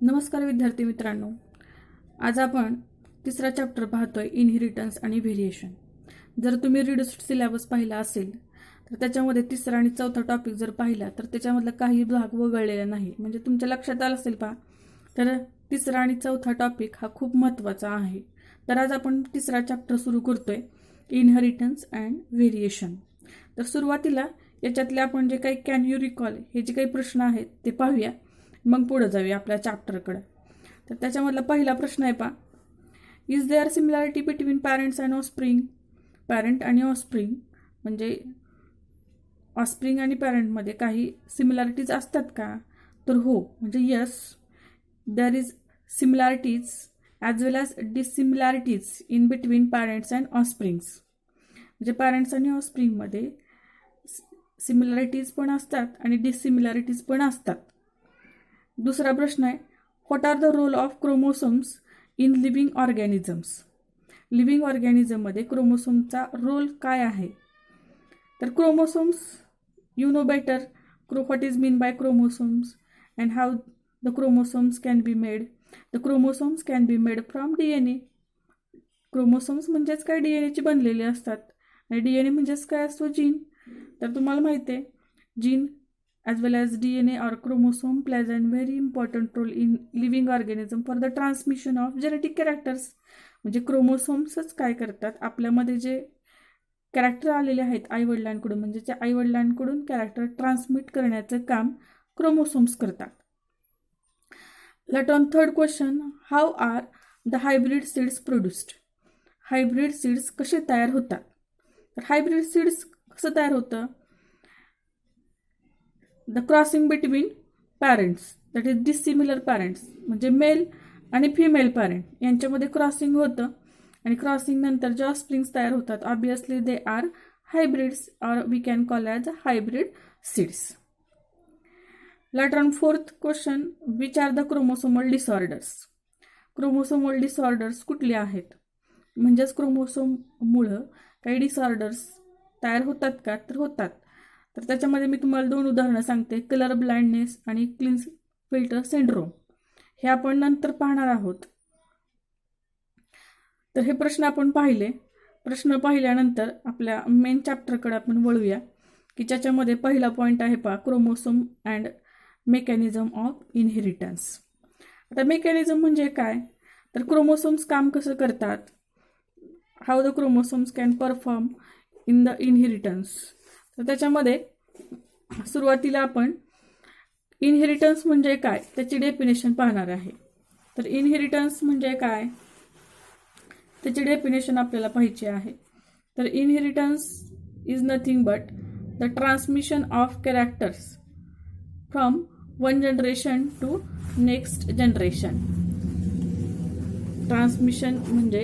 नमस्कार विद्यार्थी मित्रांनो, आज आपण तिसरा चॅप्टर पाहतोय इनहेरिटन्स आणि व्हेरिएशन. जर तुम्ही रिड्यूस्ड सिलेबस पाहिला असेल तर त्याच्यामध्ये तिसरा आणि चौथा टॉपिक जर पाहिला तर त्याच्यामधला काही भाग वगळलेला नाही. म्हणजे तुमच्या लक्षात आलं असेल पहा, तर तिसरा आणि चौथा टॉपिक हा खूप महत्त्वाचा आहे. तर आज आपण तिसरा चॅप्टर सुरू करतोय, इनहेरिटन्स अँड व्हेरिएशन. तर सुरुवातीला याच्यातले आपण जे काही कॅन यू रिकॉल हे जे काही प्रश्न आहेत ते पाहूया, मग पुढे जाऊया आपल्या चॅप्टरकडे. तर त्याच्यामधला पहिला प्रश्न आहे पहा, is there similarity between parents and offspring. Parent आणि ऑफस्प्रिंग म्हणजे ऑफस्प्रिंग आणि पॅरेंटमध्ये काही सिमिलॅरिटीज असतात का? तर हो, म्हणजे yes, there is similarities as well as dissimilarities in between parents and offsprings. म्हणजे पॅरेंट्स आणि ऑफस्प्रिंगमध्ये सिमिलॅरिटीज पण असतात आणि डिसिमिलॅरिटीज पण असतात. दुसरा प्रश्न आहे, what are the role of chromosomes in living organisms. Living ऑर्गॅनिझममध्ये क्रोमोसोमचा रोल काय आहे? तर chromosomes, you know better what is mean by chromosomes and how the chromosomes can be made. The chromosomes can be made from DNA. Chromosomes म्हणजेच काय, DNAची बनलेले असतात आणि DNA म्हणजेच काय असतो, जीन. तर तुम्हाला माहिती आहे, gene as well as DNA or chromosome plays a very important role in living organism for the transmission of genetic characters. म्हणजे क्रोमोसोम्सच काय करतात, आपल्यामध्ये जे कॅरेक्टर आलेले आहेत आईवडिलांकडून, म्हणजे त्या आईवडिलांकडून कॅरेक्टर ट्रान्समिट करण्याचं काम क्रोमोसोम्स करतात. Let on third question, how are the hybrid seeds produced. Hybrid seeds कसे तयार होतात? तर हायब्रिड सीड्स कसं तयार होतं? The crossing between parents, that is dissimilar parents, म्हणजे मेल आणि फिमेल पॅरेंट यांच्यामध्ये क्रॉसिंग होतं आणि क्रॉसिंग नंतर जे ऑफस्प्रिंग्स तयार होतात, obviously they are hybrids or we can call as hybrid seeds. Later on fourth question, which are the chromosomal disorders. Chromosomal disorders कुठले आहेत? म्हणजेच क्रोमोसोममुळं काही डिसऑर्डर्स तयार होतात का? तर होतात. तर त्याच्यामध्ये मी तुम्हाला दोन उदाहरणं सांगते, कलर ब्लाइंडनेस आणि क्लिन्स फिल्टर सिंड्रोम. हे आपण नंतर पाहणार आहोत. तर हे प्रश्न आपण पाहिले. प्रश्न पाहिल्यानंतर आपल्या मेन चॅप्टरकडे आपण वळूया, की ज्याच्यामध्ये पहिला पॉईंट आहे पहा, chromosome and mechanism of inheritance. आता मेकॅनिझम म्हणजे काय? तर क्रोमोसोम्स काम कसं करतात, how the chromosomes can perform in the inheritance. तर त्याच्यामध्ये सुरुवातीला आपण इनहेरिटन्स म्हणजे काय त्याची डेफिनेशन पाहणार आहे. तर इनहेरिटन्स म्हणजे काय त्याची डेफिनेशन आपल्याला पाहिजे आहे. तर inheritance is nothing but the transmission of characters from one generation to next generation. Transmission म्हणजे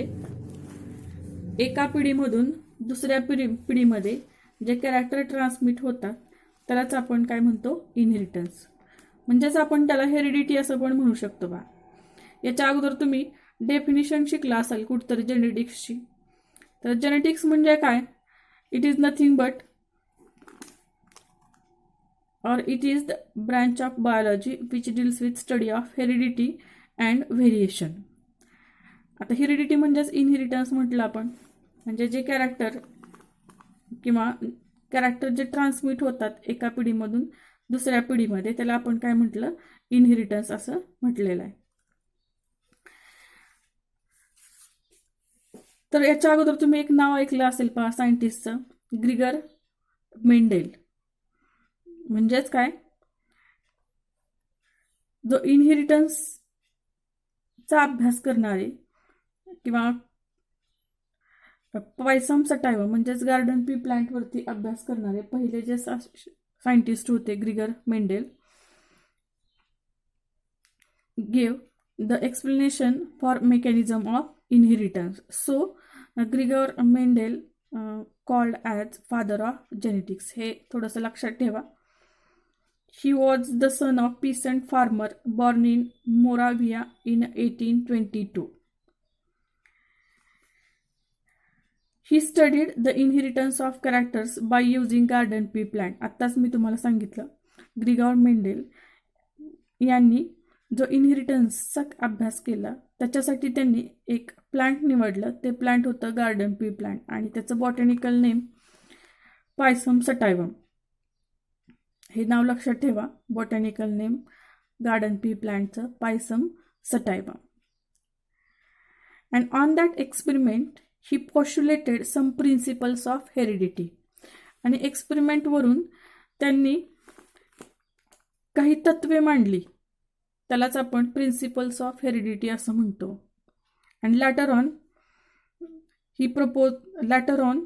एका पिढीमधून दुसऱ्या पिढीमध्ये जे कॅरेक्टर ट्रान्समिट होतात त्यालाच आपण काय म्हणतो, इनहेरिटन्स. म्हणजेच आपण त्याला हेरिडिटी असं पण म्हणू शकतो बा. याच्या अगोदर तुम्ही डेफिनेशन शिकला असाल कुठतरी जेनेटिक्सची. तर जेनेटिक्स म्हणजे काय, it is nothing but or it is the branch of biology which deals with study of heredity and variation. आता हेरिडिटी म्हणजेच इनहेरिटन्स म्हटलं आपण, म्हणजे जे कॅरेक्टर किंवा कॅरेक्टर जे ट्रान्समिट होतात एका पिढीमधून दुसऱ्या पिढीमध्ये, त्याला आपण काय म्हटलं, इनहेरिटन्स असं म्हटलेलं आहे. तर याच्या अगोदर तुम्ही एक नाव ऐकलं असेल पहा सायंटिस्टचं, ग्रिगर मेंडेल. म्हणजेच काय, जो इनहेरिटन्सचा अभ्यास करणारे किंवा पायसम सटायवा म्हणजेच गार्डन पी प्लांटवरती अभ्यास करणारे पहिले जे सायंटिस्ट होते, Gregor Mendel, gave the explanation for mechanism of inheritance. So Gregor Mendel called as father of genetics. हे थोडंसं लक्षात ठेवा. He was the son of peasant farmer born in Moravia in 1822. He studied the inheritance of characters by using garden pea plant. आत्ताच मी तुम्हाला सांगितलं, ग्रिगॉर Mendel यांनी जो इनहेरिटन्सचा अभ्यास केला त्याच्यासाठी त्यांनी एक प्लांट निवडलं. ते प्लांट होतं गार्डन पी प्लांट आणि त्याचं बॉटॅनिकल नेम पायसम सटायवम. हे नाव लक्षात ठेवा, बॉटॅनिकल नेम गार्डन पी प्लांटचं Pisum sativum. And on that experiment he postulated some principles of heredity. आणि एक्सपेरिमेंटवरून त्यांनी काही तत्वे मांडली, त्यालाच आपण प्रिन्सिपल्स ऑफ हेरिडिटी असं म्हणतो. And later on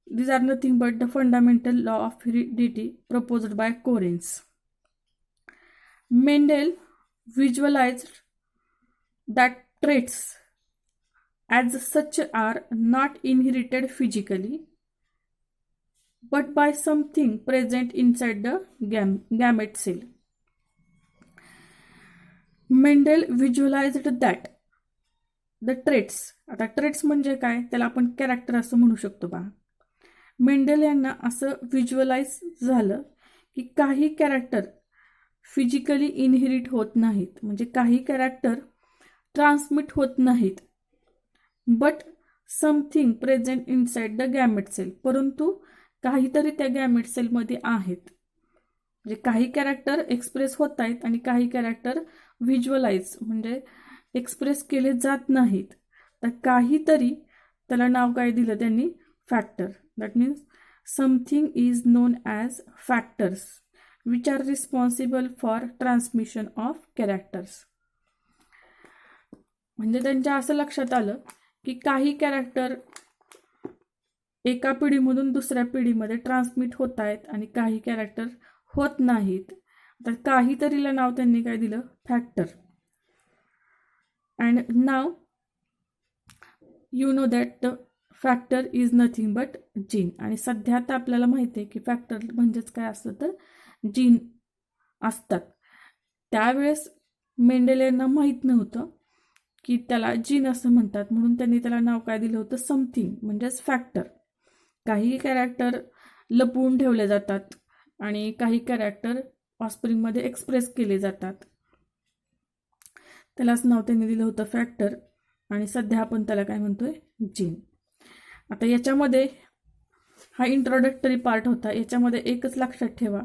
these are nothing but the fundamental law of heredity proposed by Correns. Mendel visualized that traits as such are not inherited physically but by something present inside the gamete cell. Mendel visualized that the traits, आता traits म्हणजे काय, त्याला आपण character असं म्हणू शकतो बा. Mendel यांना असं व्हिज्युअलाइज झालं की काही कॅरेक्टर फिजिकली इनहेरिट होत नाहीत, म्हणजे काही कॅरेक्टर ट्रान्समिट होत नाहीत, but something present inside the gamete cell, परंतु काहीतरी त्या गॅमेट सेलमध्ये आहेत. म्हणजे काही कॅरेक्टर एक्सप्रेस होत आहेत आणि काही कॅरेक्टर व्हिज्युअलाइज म्हणजे एक्सप्रेस केले जात नाहीत. तर काहीतरी, त्याला नाव काय दिलं त्यांनी, factor. That means something is known as factors which are responsible for transmission of characters. म्हणजे त्यांच्या असं लक्षात आलं की काही कॅरेक्टर एका पिढीमधून दुसऱ्या पिढीमध्ये ट्रान्समिट होत आहेत आणि काही कॅरेक्टर होत नाहीत. तर काहीतरीला नाव त्यांनी काय दिलं, factor. And now you know that the factor is nothing but gene. आणि सध्या आता आपल्याला माहिती आहे की फॅक्टर म्हणजेच काय असतं, तर जीन असतात. त्यावेळेस मेंडेल यांना माहीत नव्हतं की त्याला जीन असं म्हणतात, म्हणून त्यांनी त्याला नाव काय दिलं होतं, समथिंग म्हणजेच फॅक्टर. काही कॅरेक्टर लपवून ठेवले जातात आणि काही कॅरेक्टर ऑफस्प्रिंगमध्ये एक्सप्रेस केले जातात, त्यालाच नाव त्यांनी दिलं होतं फॅक्टर. आणि सध्या आपण त्याला काय म्हणतोय, जीन. आता याच्यामध्ये हा इंट्रोडक्टरी पार्ट होता. याच्यामध्ये एकच लक्षात ठेवा,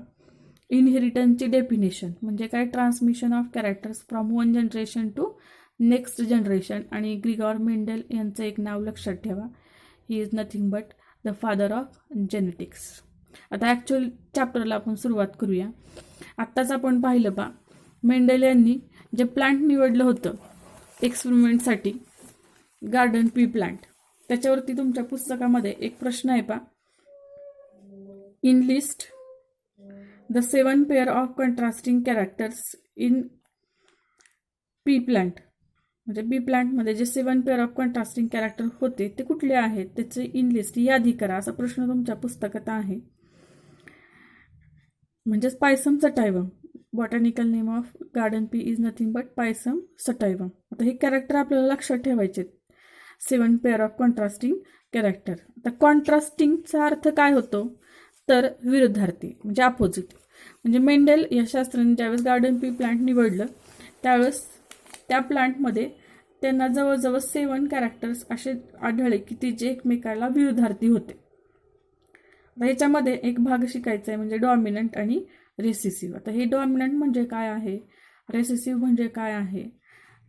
इनहेरिटन्सची डेफिनेशन म्हणजे काय, transmission of characters from one generation to next generation. आणि ग्रिगॉर मेंडेल यांचं एक नाव लक्षात ठेवा, he is nothing but the father of genetics. आता ॲक्च्युअल चॅप्टरला आपण सुरुवात करूया. आत्ताच आपण पाहिलं बा, मेंडेल यांनी जे प्लांट निवडलं होतं एक्सपेरिमेंटसाठी, गार्डन पी प्लांट, त्याच्यावरती तुमच्या पुस्तकामध्ये एक प्रश्न आहे पा, in list the 7 pair of contrasting characters in pea plant. म्हणजे बी प्लांटमध्ये जे 7 पेअर ऑफ कंट्रास्टिंग कॅरेक्टर होते ते कुठले आहेत, त्याचे इन लिस्ट यादी करा, असा प्रश्न तुमच्या पुस्तकात आहे. म्हणजेच Pisum sativum, botanical name of garden pea is nothing but Pisum sativum. आता हे कॅरेक्टर आपल्याला लक्षात ठेवायचे, 7 पेअर ऑफ कॉन्ट्रास्टिंग कॅरेक्टर. आता कॉन्ट्रास्टिंगचा अर्थ काय होतो, तर विरुद्धार्थी म्हणजे अपोजिट. म्हणजे मेंडेल या शास्त्राने ज्यावेळेस गार्डन पी प्लांट निवडलं त्यावेळेस त्या प्लांटमध्ये त्यांना जवळजवळ 7 कॅरेक्टर्स असे आढळले की ते जे एकमेकाला विरुद्धार्थी होते. ह्याच्यामध्ये एक भाग शिकायचा आहे, म्हणजे डॉमिनंट आणि रेसेसिव्ह. आता हे डॉमिनंट म्हणजे काय आहे, रेसेसिव्ह म्हणजे काय आहे.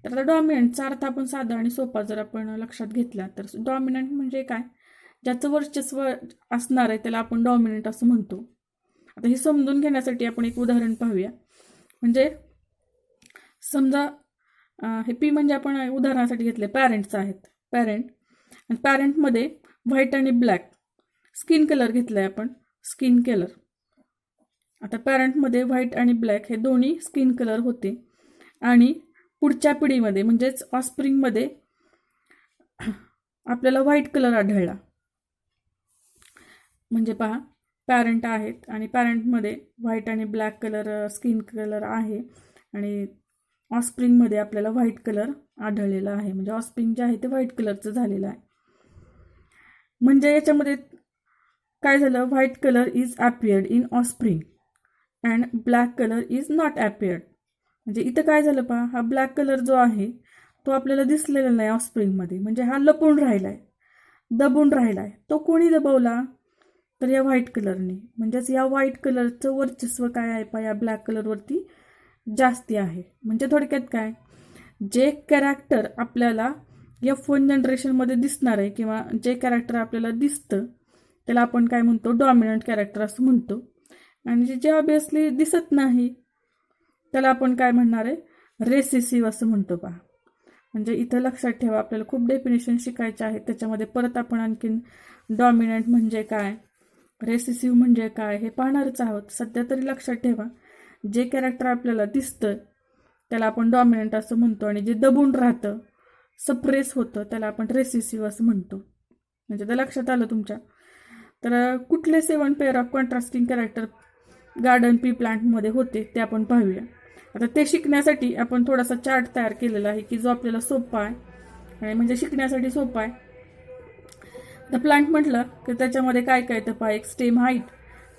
तर आता डॉमिनंटचा अर्थ आपण साधा आणि सोपा जर आपण लक्षात घेतला तर, डॉमिनंट म्हणजे काय, ज्याचं वर्चस्व असणार आहे त्याला आपण डॉमिनंट असं म्हणतो. आता हे समजून घेण्यासाठी आपण एक उदाहरण पाहूया. म्हणजे समजा हे पी म्हणजे आपण उदाहरणासाठी घेतले पॅरेंट्स आहेत, पॅरेंट. आणि पॅरेंटमध्ये व्हाईट आणि ब्लॅक स्किन कलर घेतला आहे आपण, स्किन कलर. आता पॅरेंटमध्ये व्हाईट आणि ब्लॅक हे दोन्ही स्किन कलर होते आणि पुढच्या पिढीमध्ये म्हणजेच ऑफस्प्रिंगमध्ये आपल्याला व्हाईट कलर आढळला. म्हणजे पहा, पॅरेंट आहेत आणि पॅरेंटमध्ये व्हाईट आणि ब्लॅक कलर स्किन कलर आहे आणि ऑफस्प्रिंगमध्ये आपल्याला व्हाईट कलर आढळलेला आहे. म्हणजे ऑफस्प्रिंग जे आहे ते व्हाईट कलरचं झालेलं आहे. म्हणजे याच्यामध्ये काय झालं, white colour is appeared in offspring and black colour is not appeared. म्हणजे इथं काय झालं पहा, हा ब्लॅक कलर जो आहे तो आपल्याला दिसलेला नाही ऑफस्प्रिंगमध्ये, म्हणजे हा लपून राहिलाय, दबून राहिलाय. तो कोणी दबवला? तर या व्हाईट कलरने. म्हणजेच या व्हाईट कलरचं वर्चस्व काय आहे पहा, या ब्लॅक कलरवरती जास्ती आहे. म्हणजे थोडक्यात काय, जे कॅरेक्टर आपल्याला F1 जनरेशनमध्ये दिसणार आहे किंवा जे कॅरेक्टर आपल्याला दिसतं त्याला आपण काय म्हणतो, डॉमिनंट कॅरेक्टर असं म्हणतो. आणि जे ऑब्विसली दिसत नाही त्याला आपण काय म्हणणार आहे, रेसेसिव्ह असं म्हणतो पहा. म्हणजे इथं लक्षात ठेवा, आपल्याला खूप डेफिनेशन शिकायचे आहेत. त्याच्यामध्ये परत आपण आणखीन डॉमिनंट म्हणजे काय, रेसेसिव्ह म्हणजे काय हे पाहणारच आहोत. सध्या तरी लक्षात ठेवा, जे कॅरेक्टर आपल्याला दिसतं त्याला आपण डॉमिनंट असं म्हणतो, आणि जे दबून राहतं, सप्रेस होतं, त्याला आपण रेसेसिव्ह असं म्हणतो. म्हणजे ते लक्षात आलं तुमच्या. तर कुठले 7 pair of contrasting character garden pea प्लांटमध्ये होते ते आपण पाहूया. आता ते शिकण्यासाठी आपण थोडासा चार्ट तयार केलेला आहे की जो आपल्याला सोपा आहे, आणि म्हणजे शिकण्यासाठी सोपा आहे. तर प्लांट म्हटलं की त्याच्यामध्ये काय काय तर पहा, एक स्टेम हाईट,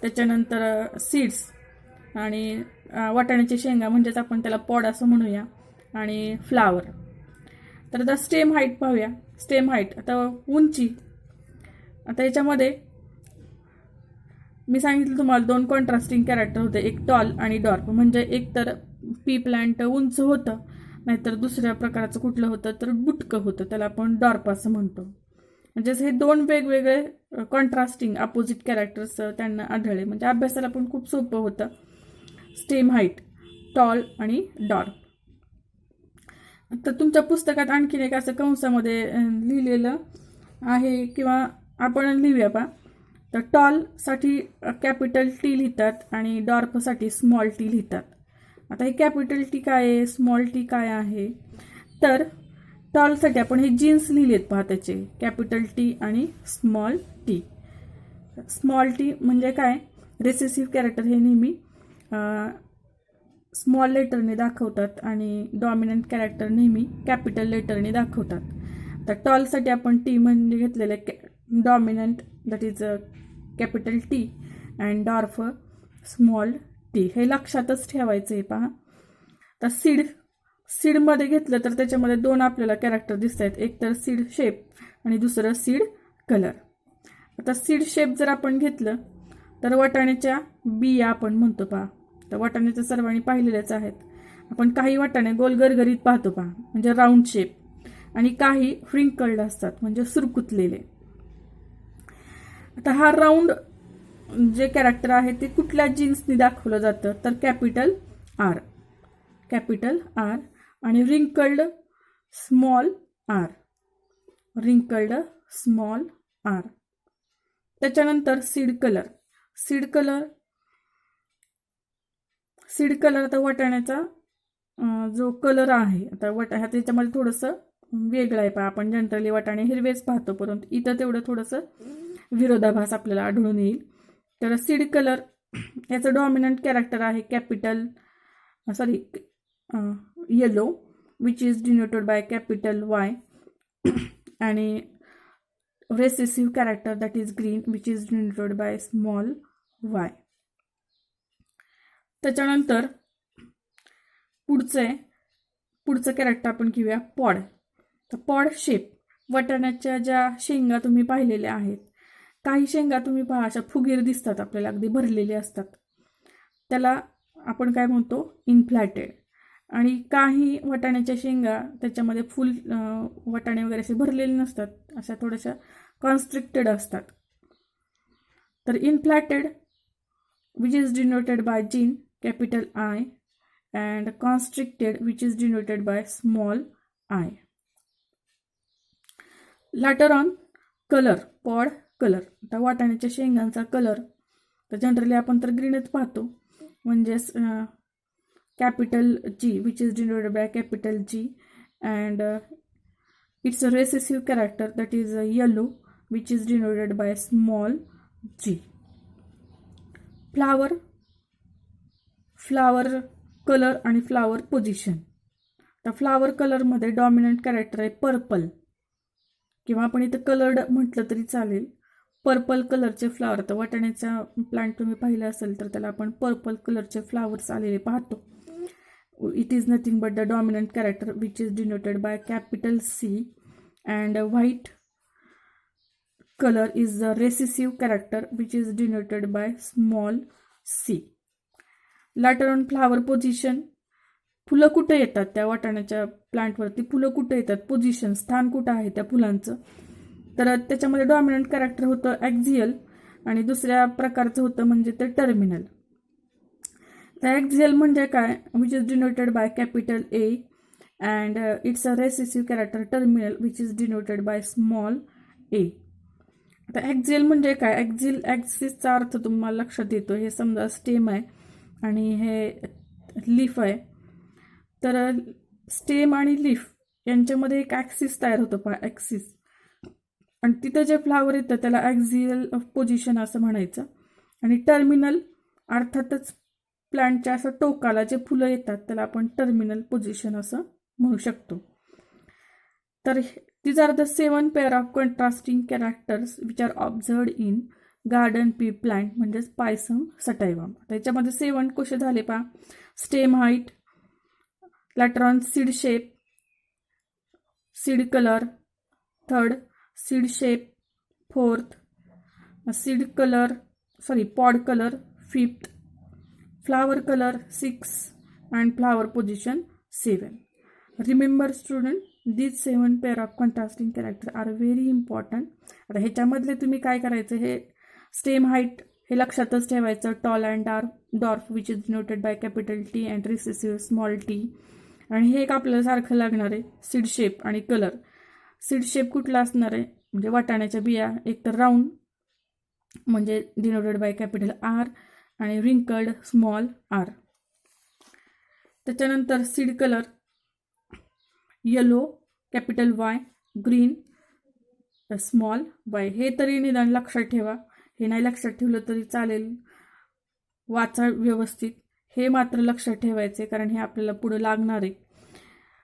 त्याच्यानंतर सीड्स आणि वाटाण्याची शेंगा, म्हणजेच आपण त्याला पॉड असं म्हणूया, आणि फ्लावर. तर आता स्टेम हाईट पाहूया. स्टेम हाईट, आता उंची. आता याच्यामध्ये मी सांगितलं तुम्हाला 2 कॉन्ट्रास्टिंग कॅरेक्टर होते, एक टॉल आणि डॉर्फ. म्हणजे एक तर पी प्लांट उंच होतं, नाहीतर दुसऱ्या प्रकारचं कुठलं होतं तर बुटकं होतं, त्याला आपण डॉर्फ असं म्हणतो. म्हणजेच हे 2 वेगवेगळे कॉन्ट्रास्टिंग अपोजिट कॅरेक्टर्स त्यांना आढळले. म्हणजे अभ्यासाला पण खूप सोपं होतं. स्टेम हाईट, टॉल आणि डॉर्फ. तर तुमच्या पुस्तकात आणखीन एक असं कंसामध्ये लिहिलेलं आहे, किंवा आपण लिहूया पहा. तर टॉलसाठी कॅपिटल टी लिहितात आणि डॉर्फसाठी स्मॉल टी लिहितात. आता हे कॅपिटल टी काय आहे, स्मॉल टी काय आहे, तर टॉलसाठी आपण हे जीन्स लिहिलेत पहा, त्याचे कॅपिटल टी आणि स्मॉल टी. स्मॉल टी म्हणजे काय, रेसेसिव्ह कॅरेक्टर हे नेहमी स्मॉल लेटरने दाखवतात आणि डॉमिनंट कॅरेक्टर नेहमी कॅपिटल लेटरने दाखवतात. तर टॉलसाठी आपण टी म्हणजे घेतलेलं dominant, that is capital T, and dwarf small T. हे लक्षातच ठेवायचं आहे पहा. तर सीडमध्ये घेतलं तर त्याच्यामध्ये 2 आपल्याला कॅरेक्टर दिसत आहेत, एक तर सीड शेप आणि दुसरं सीड कलर. आता सीड शेप जर आपण घेतलं तर वाटाण्याच्या बिया आपण म्हणतो पहा. तर वाटाण्याचं सर्वांनी पाहिलेलेच आहेत. आपण काही वाटाणे गोल गरगरीत पाहतो पहा, म्हणजे राऊंड शेप, आणि काही फ्रिंकल्ड असतात, म्हणजे सुरकुतलेले. आता हा राऊंड जे कॅरेक्टर आहे ते कुठल्या जीन्सनी दाखवलं जातं, तर कॅपिटल आर, कॅपिटल आर, आणि wrinkled small R, wrinkled small R. त्याच्यानंतर सीड कलर. सीड कलर आता वाटाण्याचा जो कलर आहे, आता त्याच्यामध्ये थोडंसं वेगळं आहे पहा. आपण जनरली वाटाणे हिरवेच पाहतो, परंतु इथं तेवढं थोडंसं विरोधाभास आपल्याला आढळून येईल. तर सीड कलर याचं डॉमिनंट कॅरेक्टर आहे yellow, which is denoted by capital Y, आणि recessive character that is green, which is denoted by small Y. त्याच्यानंतर पुढचं कॅरेक्टर आपण घेऊया पॉड. तर पॉड शेप, वाटाण्याच्या ज्या शेंगा तुम्ही पाहिलेल्या आहेत, काही शेंगा तुम्ही पहा अशा फुगीर दिसतात आपल्याला, अगदी भरलेले असतात, त्याला आपण काय म्हणतो, इन्फ्लॅटेड. आणि काही वाटाण्याच्या शेंगा त्याच्यामध्ये फुल वाटाणे वगैरे असे भरलेले नसतात, अशा थोड्याशा कॉन्स्ट्रिक्टेड असतात. तर inflated which is denoted by gene, capital I, and constricted which is denoted by small I. Later on colour, pod colour. आता वाटाण्याच्या शेंगांचा कलर तर जनरली आपण तर ग्रीनच पाहतो, म्हणजेच capital G, which is denoted by capital G, and it's a recessive character that is yellow, which is denoted by small G. Flower colour आणि flower position. तर फ्लावर कलरमध्ये डॉमिनंट कॅरेक्टर आहे पर्पल, किंवा आपण इथं कलर्ड म्हटलं तरी चालेल. पर्पल कलरचे फ्लावर, तर वाटाण्याचा प्लांट तुम्ही पाहिला असेल तर त्याला आपण पर्पल कलरचे फ्लावर्स आलेले पाहतो. it is nothing but the dominant character which is denoted by capital C, and white color is the recessive character which is denoted by small c. Later on flower position, फुलं कुठे येतात त्या वाटाण्याच्या प्लांटवरती, फुलं कुठे येतात, पोझिशन स्थान कुठं आहे त्या फुलांचं, तर त्याच्यामध्ये डॉमिनंट कॅरेक्टर होतं ॲक्झियल आणि दुसऱ्या प्रकारचं होतं म्हणजे ते टर्मिनल. तर ॲक्झियल म्हणजे काय, which is denoted by capital A and it's a recessive character. Terminal which is denoted by small A. आता ॲक्झियल म्हणजे काय, ॲक्झिल ॲक्सिसचा अर्थ तुम्हाला लक्षात येतो. हे समजा स्टेम आहे आणि हे लीफ आहे, तर स्टेम आणि लीफ यांच्यामध्ये एक ॲक्सिस तयार होतं पहा, ॲक्सिस, आणि तिथं जे फ्लावर येतं त्याला ॲक्झियल पोझिशन असं म्हणायचं. आणि टर्मिनल अर्थातच प्लांटच्या असं टोकाला जे फुलं येतात त्याला आपण टर्मिनल पोझिशन असं म्हणू शकतो. तर these are the 7 pair of contrasting characters which are observed in garden pea plant म्हणजेच पायसम सटायवम. त्याच्यामध्ये 7 कसे झाले पहा, stem height, later on seed shape, seed color, third seed shape, fourth seed color, pod color, fifth flower color, 6 and flower position 7. Remember student, these 7 pair of contrasting characters are very important. आता ह्याच्यामधले तुम्ही काय करायचं, हे stem height हे लक्षातच ठेवायचं, tall and dwarf which is denoted by capital T and recessive small T. आणि हे एक आपल्याला सारखं लागणार आहे, सीड शेप आणि कलर. सीड शेप कुठला असणार आहे म्हणजे वाटाण्याच्या बिया, एक तर राऊंड म्हणजे डिनोटेड बाय कॅपिटल आर आणि रिंकल्ड स्मॉल आर. त्याच्यानंतर seed colour yellow capital Y, green small Y. हे तरी निदान लक्षात ठेवा, हे नाही लक्षात ठेवलं तरी चालेल, वाचा व्यवस्थित. हे मात्र लक्षात ठेवायचे कारण हे आपल्याला पुढे लागणार आहे.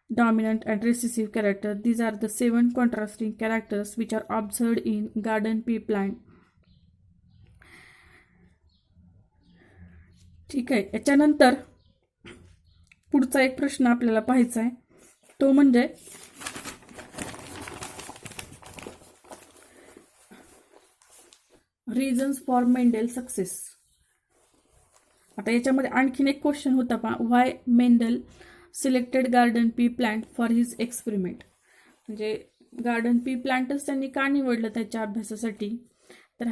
Dominant and recessive character, these are the 7 contrasting characters which are observed in garden pea plant. ठीक आहे. याच्यानंतर पुढचा एक प्रश्न आपल्याला पाहायचा आहे, तो म्हणजे रिझन्स फॉर मेंडेल सक्सेस. आता याच्यामध्ये आणखीन एक क्वेश्चन होता पहा, why Mendel selected garden pea plant for his experiment. म्हणजे गार्डन पी प्लांटच त्यांनी का निवडलं त्याच्या अभ्यासासाठी. तर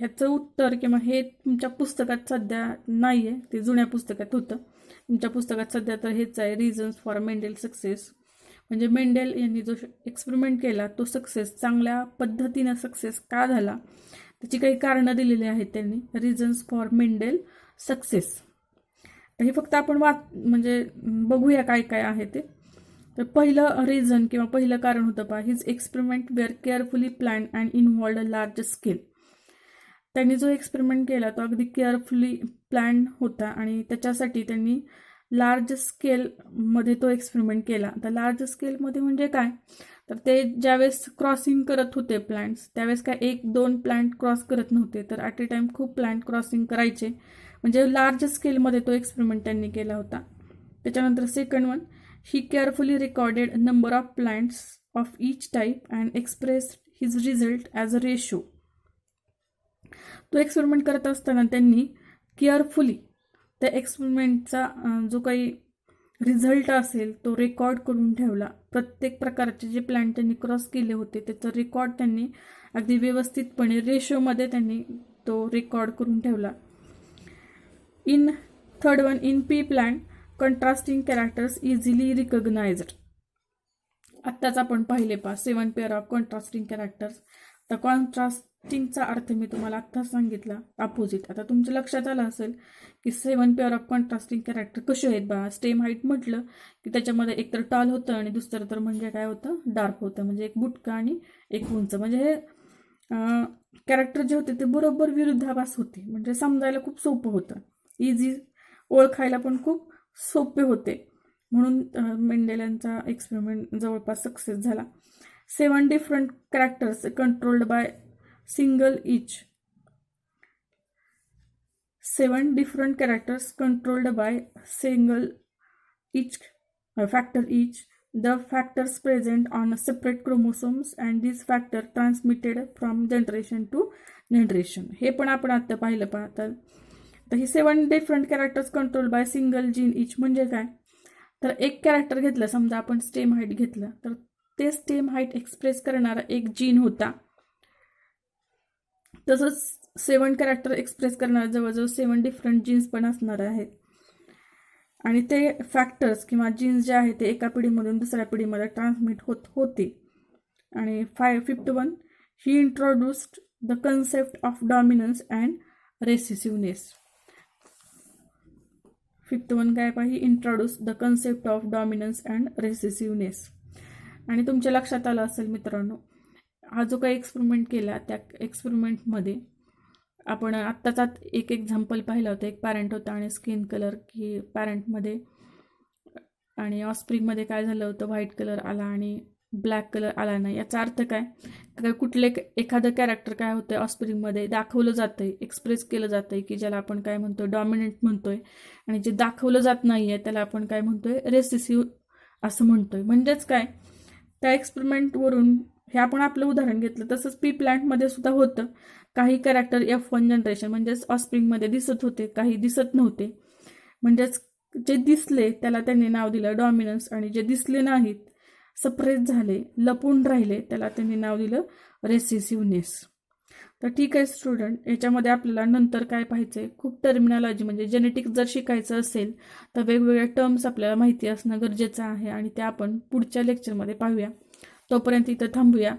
ह्याचं उत्तर किंवा हे तुमच्या पुस्तकात सध्या नाही आहे, ते जुन्या पुस्तकात होतं. तुमच्या पुस्तकात सध्या तर हेच आहे, रिझन्स फॉर मेंडेल सक्सेस. म्हणजे मेंडेल यांनी जो एक्सपेरिमेंट केला तो चांगल्या पद्धतीनं सक्सेस का झाला त्याची काही कारणं दिलेली आहेत त्यांनी. Reasons for Mendel success. हे फक्त आपण म्हणजे बघूया काय काय आहे ते. तर पहिलं रिझन किंवा पहिलं कारण होतं पहा, his experiment were carefully plan and involved a large scale. त्यांनी जो एक्सपेरिमेंट केला तो अगदी केअरफुली प्लॅन होता आणि त्याच्यासाठी त्यांनी लार्ज स्केलमध्ये तो एक्सपेरिमेंट केला. तर लार्ज स्केलमध्ये म्हणजे काय, तर ते ज्यावेळेस क्रॉसिंग करत होते प्लांट्स त्यावेळेस काय 1-2 प्लांट क्रॉस करत नव्हते, तर ॲट ए टाइम खूप प्लांट क्रॉसिंग करायचे. म्हणजे लार्ज स्केलमध्ये तो एक्सपेरिमेंट त्यांनी केला होता. त्याच्यानंतर second one, he carefully recorded number of plants of each type and expressed his result as a ratio. तो एक्सपेरिमेंट करत असताना त्यांनी केअरफुली त्या एक्सपेरिमेंटचा जो काही रिझल्ट असेल तो रेकॉर्ड करून ठेवला. प्रत्येक प्रकारचे जे प्लांट त्यांनी क्रॉस केले होते त्याचा रेकॉर्ड त्यांनी अगदी व्यवस्थितपणे रेशोमध्ये त्यांनी तो रेकॉर्ड करून ठेवला. In third one, in pea plant contrasting characters easily recognised. आत्ताच आपण पाहिले पहा 7 पेअर ऑफ कॉन्ट्रास्टिंग कॅरेक्टर्स. तर कॉन्ट्रास्टिंगचा अर्थ मी तुम्हाला आत्ता सांगितला, अपोजिट. आता तुमच्या लक्षात आलं असेल की 7 पेअर ऑफ कॉन्ट्रास्टिंग कॅरेक्टर कसे आहेत बा. स्टेम हाईट म्हटलं की त्याच्यामध्ये एक तर टॉल होतं आणि दुसरं तर म्हणजे काय होतं, डार्क होतं. म्हणजे एक बुटका आणि एक उंच. म्हणजे हे कॅरेक्टर जे होते ते बरोबर विरुद्धाभास होते. म्हणजे समजायला खूप सोपं होतं, इझी, ओळखायला पण खूप सोपे होते. म्हणून मेंडेल यांचा एक्सपेरिमेंट जवळपास सक्सेस झाला. 7 different characters controlled by single each. 7 different characters controlled by single each, the factors present on separate chromosomes and these factor transmitted from generation to generation. हे पण आपण आता पाहिलं. तर ही 7 different characters control by single gene each म्हणजे काय, तर एक कॅरेक्टर घेतलं, समजा आपण स्टेम हाईट घेतलं, तर ते स्टेम हाईट एक्सप्रेस करणारा एक जीन होता. तसंच 7 कॅरेक्टर एक्सप्रेस करणारा जवळजवळ 7 डिफरंट जीन्स पण असणार आहेत. आणि ते फॅक्टर्स किंवा जीन्स जे आहे ते एका पिढीमधून दुसऱ्या पिढीमध्ये ट्रान्समिट होते. आणि 51 he introduced the concept of dominance and recessiveness. 51 काय पाहिजे, introduce the concept of dominance and recessiveness. आणि तुमच्या लक्षात आलं असेल मित्रांनो, हा जो काही एक्सपेरिमेंट केला त्या एक्सपेरिमेंटमध्ये आपण आत्ताचा एक एक्झाम्पल पाहिलं होतं. एक पॅरेंट होता आणि स्किन कलर की पॅरेंटमध्ये आणि ऑस्प्रिंगमध्ये काय झालं होतं, व्हाईट कलर आला आणि ब्लॅक कलर आला नाही. याचा अर्थ काय, कुठले एखादं कॅरेक्टर काय होतं ऑस्प्रिंगमध्ये दाखवलं जातं आहे, एक्सप्रेस केलं जातं आहे की ज्याला आपण काय म्हणतोय, डॉमिनंट म्हणतोय. आणि जे दाखवलं जात नाही आहे त्याला आपण काय म्हणतोय, रेसिसिव्ह असं म्हणतोय. म्हणजेच काय, त्या एक्सपेरिमेंटवरून हे आपण आपलं उदाहरण घेतलं. तसंच पी प्लांटमध्ये सुद्धा होतं. काही कॅरेक्टर F1 जनरेशन म्हणजेच ऑस्प्रिंगमध्ये दिसत होते, काही दिसत नव्हते. म्हणजेच जे दिसले त्याला त्यांनी नाव दिलं डॉमिनन्स आणि जे दिसले नाहीत, सप्रेस झाले, लपून राहिले, त्याला त्यांनी नाव दिलं रेसिसिव्हनेस. तर ठीक आहे स्टुडंट, याच्यामध्ये आपल्याला नंतर काय पाहायचं आहे, खूप टर्मिनॉलॉजी म्हणजे जेनेटिक्स जर शिकायचं असेल तर वेगवेगळ्या टर्म्स आपल्याला माहिती असणं गरजेचं आहे आणि ते आपण पुढच्या लेक्चरमध्ये पाहूया. तोपर्यंत इथं थांबूया.